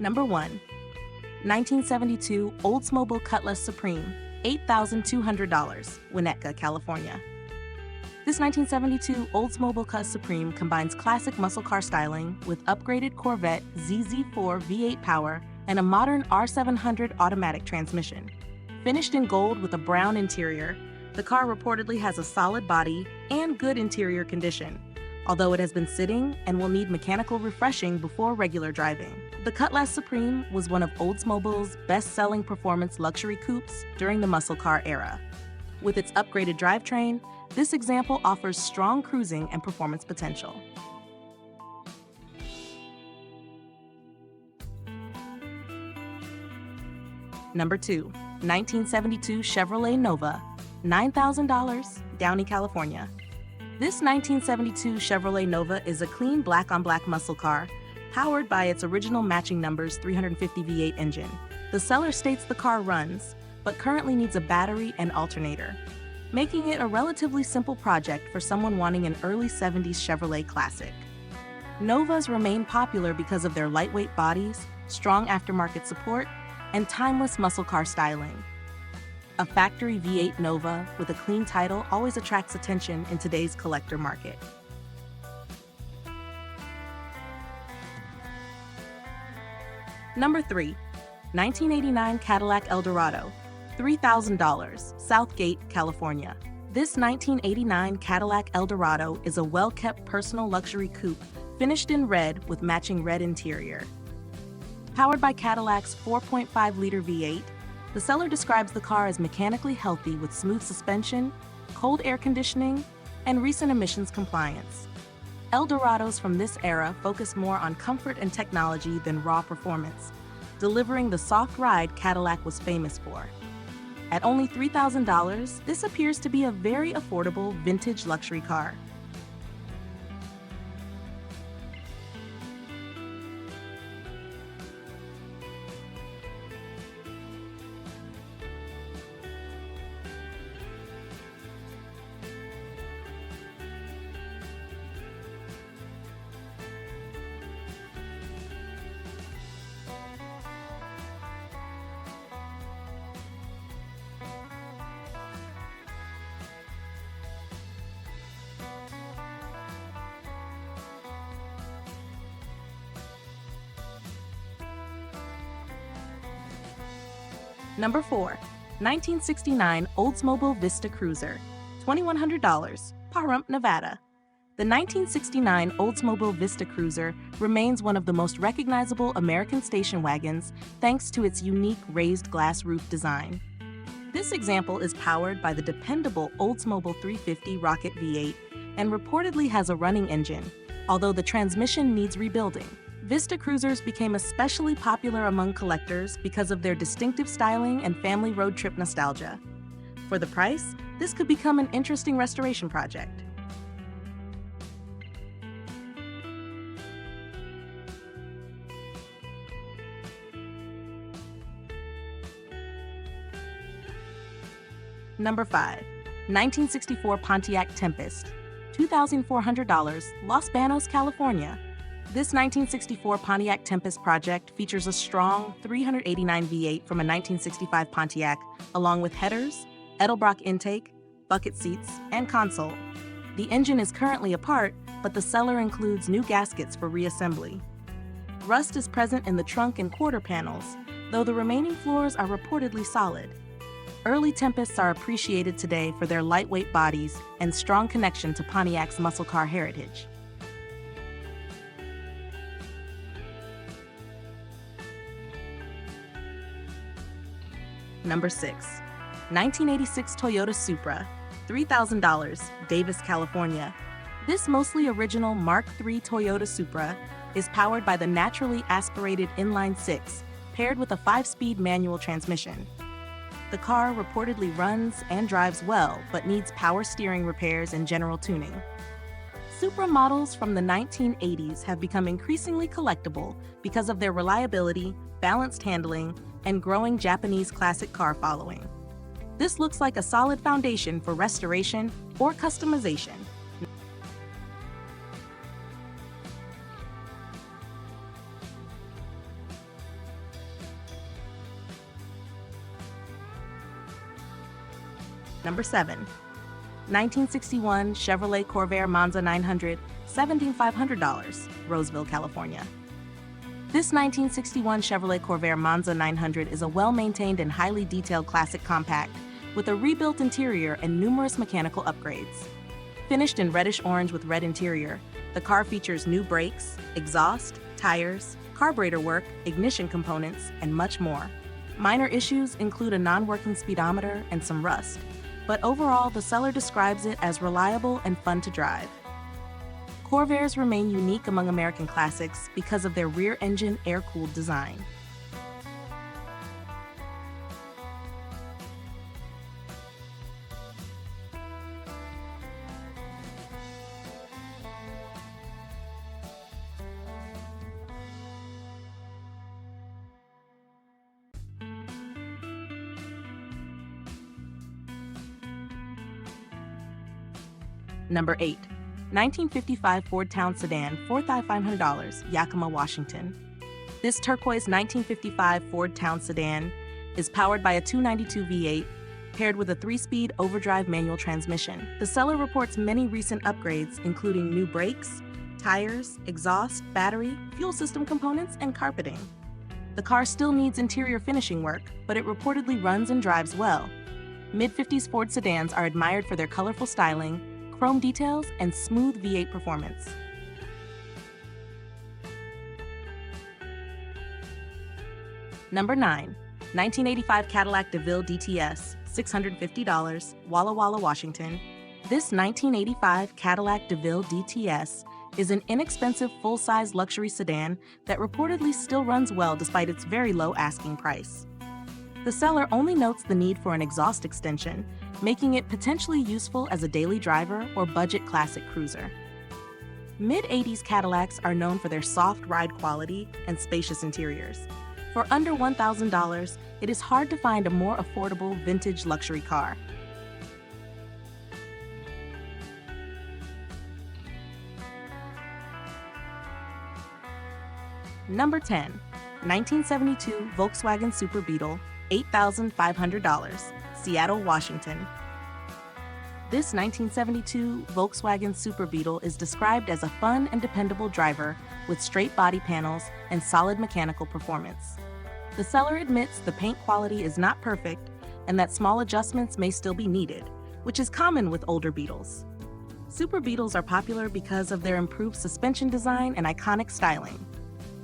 Number 1. 1972 Oldsmobile Cutlass Supreme, $8,200, Winnetka, California. This 1972 Oldsmobile Cutlass Supreme combines classic muscle car styling with upgraded Corvette ZZ4 V8 power and a modern R700 automatic transmission. Finished in gold with a brown interior, the car reportedly has a solid body and good interior condition, although it has been sitting and will need mechanical refreshing before regular driving. The Cutlass Supreme was one of Oldsmobile's best-selling performance luxury coupes during the muscle car era. With its upgraded drivetrain, this example offers strong cruising and performance potential. Number 2. 1972 Chevrolet Nova, $9,000, Downey, California. This 1972 Chevrolet Nova is a clean black-on-black muscle car, powered by its original matching numbers 350 V8 engine. The seller states the car runs, but currently needs a battery and alternator, making it a relatively simple project for someone wanting an early 70s Chevrolet classic. Novas remain popular because of their lightweight bodies, strong aftermarket support, and timeless muscle car styling. A factory V8 Nova with a clean title always attracts attention in today's collector market. Number 3. 1989 Cadillac Eldorado, $3,000, Southgate, California. This 1989 Cadillac Eldorado is a well-kept personal luxury coupe finished in red with matching red interior. Powered by Cadillac's 4.5-liter V8, the seller describes the car as mechanically healthy with smooth suspension, cold air conditioning, and recent emissions compliance. Eldorados from this era focus more on comfort and technology than raw performance, delivering the soft ride Cadillac was famous for. At only $3,000, this appears to be a very affordable vintage luxury car. Number 4. 1969 Oldsmobile Vista Cruiser, $2,100, Pahrump, Nevada. The 1969 Oldsmobile Vista Cruiser remains one of the most recognizable American station wagons thanks to its unique raised glass roof design. This example is powered by the dependable Oldsmobile 350 Rocket V8 and reportedly has a running engine, although the transmission needs rebuilding. Vista Cruisers became especially popular among collectors because of their distinctive styling and family road trip nostalgia. For the price, this could become an interesting restoration project. Number 5. 1964 Pontiac Tempest, $2,400, Los Banos, California. This 1964 Pontiac Tempest project features a strong 389 V8 from a 1965 Pontiac, along with headers, Edelbrock intake, bucket seats, and console. The engine is currently apart, but the seller includes new gaskets for reassembly. Rust is present in the trunk and quarter panels, though the remaining floors are reportedly solid. Early Tempests are appreciated today for their lightweight bodies and strong connection to Pontiac's muscle car heritage. Number 6. 1986 Toyota Supra, $3,000, Davis, California. This mostly original Mark III Toyota Supra is powered by the naturally aspirated inline-6, paired with a 5-speed manual transmission. The car reportedly runs and drives well, but needs power steering repairs and general tuning. Supra models from the 1980s have become increasingly collectible because of their reliability, balanced handling, and growing Japanese classic car following. This looks like a solid foundation for restoration or customization. Number 7. 1961 Chevrolet Corvair Monza 900, $17,500, Roseville, California. This 1961 Chevrolet Corvair Monza 900 is a well-maintained and highly detailed classic compact with a rebuilt interior and numerous mechanical upgrades. Finished in reddish orange with red interior, the car features new brakes, exhaust, tires, carburetor work, ignition components, and much more. Minor issues include a non-working speedometer and some rust, but overall the seller describes it as reliable and fun to drive. Corvairs remain unique among American classics because of their rear-engine air-cooled design. Number 8. 1955 Ford Townsedan, $4,500, Yakima, Washington. This turquoise 1955 Ford Townsedan is powered by a 292 V8 paired with a 3-speed overdrive manual transmission. The seller reports many recent upgrades, including new brakes, tires, exhaust, battery, fuel system components, and carpeting. The car still needs interior finishing work, but it reportedly runs and drives well. Mid-50s Ford sedans are admired for their colorful styling, chrome details, and smooth V8 performance. Number 9. 1985 Cadillac DeVille DTS, $650, Walla Walla, Washington. This 1985 Cadillac DeVille DTS is an inexpensive full-size luxury sedan that reportedly still runs well despite its very low asking price. The seller only notes the need for an exhaust extension, making it potentially useful as a daily driver or budget classic cruiser. Mid-80s Cadillacs are known for their soft ride quality and spacious interiors. For under $1,000, it is hard to find a more affordable vintage luxury car. Number 10. 1972 Volkswagen Super Beetle, $8,500, Seattle, Washington. This 1972 Volkswagen Super Beetle is described as a fun and dependable driver with straight body panels and solid mechanical performance. The seller admits the paint quality is not perfect and that small adjustments may still be needed, which is common with older Beetles. Super Beetles are popular because of their improved suspension design and iconic styling.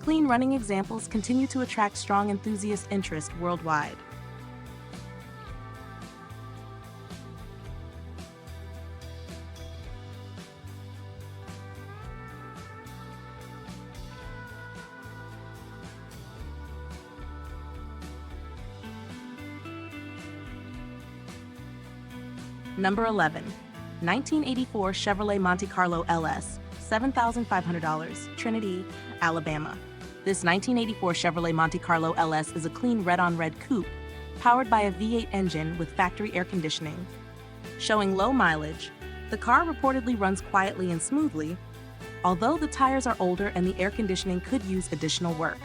Clean running examples continue to attract strong enthusiast interest worldwide. Number 11. 1984 Chevrolet Monte Carlo LS, $7,500, Trinity, Alabama. This 1984 Chevrolet Monte Carlo LS is a clean red-on-red coupe, powered by a V8 engine with factory air conditioning. Showing low mileage, the car reportedly runs quietly and smoothly, although the tires are older and the air conditioning could use additional work.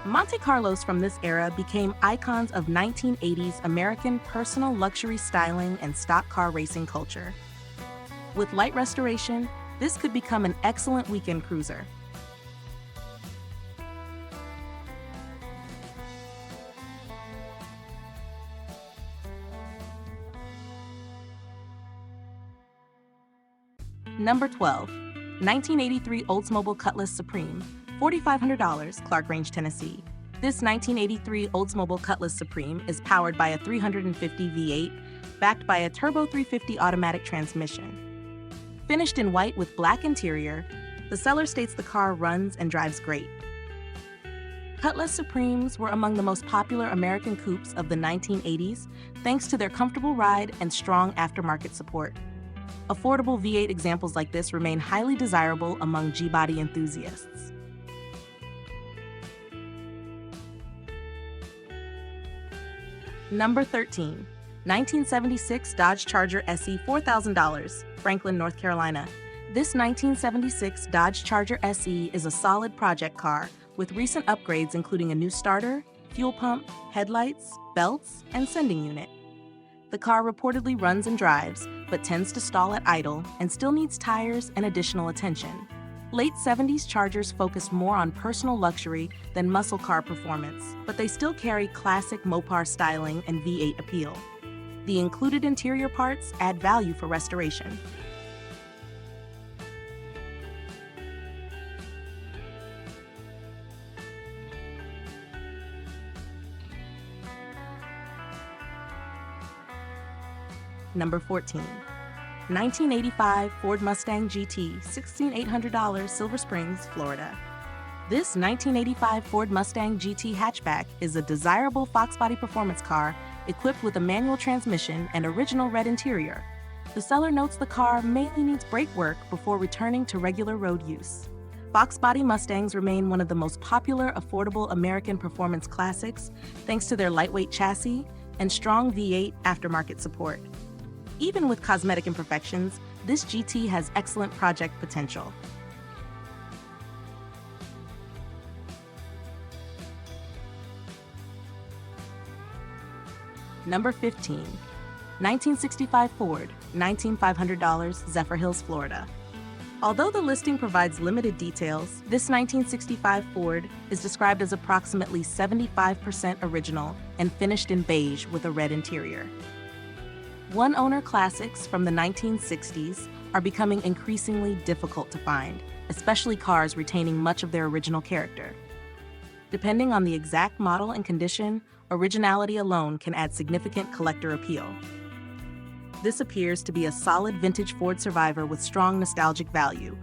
Monte Carlos from this era became icons of 1980s American personal luxury styling and stock car racing culture. With light restoration, this could become an excellent weekend cruiser. Number 12. 1983 Oldsmobile Cutlass Supreme, $4,500, Clark Range, Tennessee. This 1983 Oldsmobile Cutlass Supreme is powered by a 350 V8, backed by a turbo 350 automatic transmission. Finished in white with black interior, the seller states the car runs and drives great. Cutlass Supremes were among the most popular American coupes of the 1980s, thanks to their comfortable ride and strong aftermarket support. Affordable V8 examples like this remain highly desirable among G-body enthusiasts. Number 13. 1976 Dodge Charger SE, $4,000, Franklin, North Carolina. This 1976 Dodge Charger SE is a solid project car with recent upgrades including a new starter, fuel pump, headlights, belts, and sending unit. The car reportedly runs and drives, but tends to stall at idle and still needs tires and additional attention. Late 70s Chargers focused more on personal luxury than muscle car performance, but they still carry classic Mopar styling and V8 appeal. The included interior parts add value for restoration. Number 14. 1985 Ford Mustang GT, $16,800, Silver Springs, Florida. This 1985 Ford Mustang GT hatchback is a desirable Fox body performance car equipped with a manual transmission and original red interior. The seller notes the car mainly needs brake work before returning to regular road use. Fox body Mustangs remain one of the most popular, affordable American performance classics thanks to their lightweight chassis and strong V8 aftermarket support. Even with cosmetic imperfections, this GT has excellent project potential. Number 15. 1965 Ford, $19,500, Zephyr Hills, Florida. Although the listing provides limited details, this 1965 Ford is described as approximately 75% original and finished in beige with a red interior. One-owner classics from the 1960s are becoming increasingly difficult to find, especially cars retaining much of their original character. Depending on the exact model and condition, originality alone can add significant collector appeal. This appears to be a solid vintage Ford survivor with strong nostalgic value,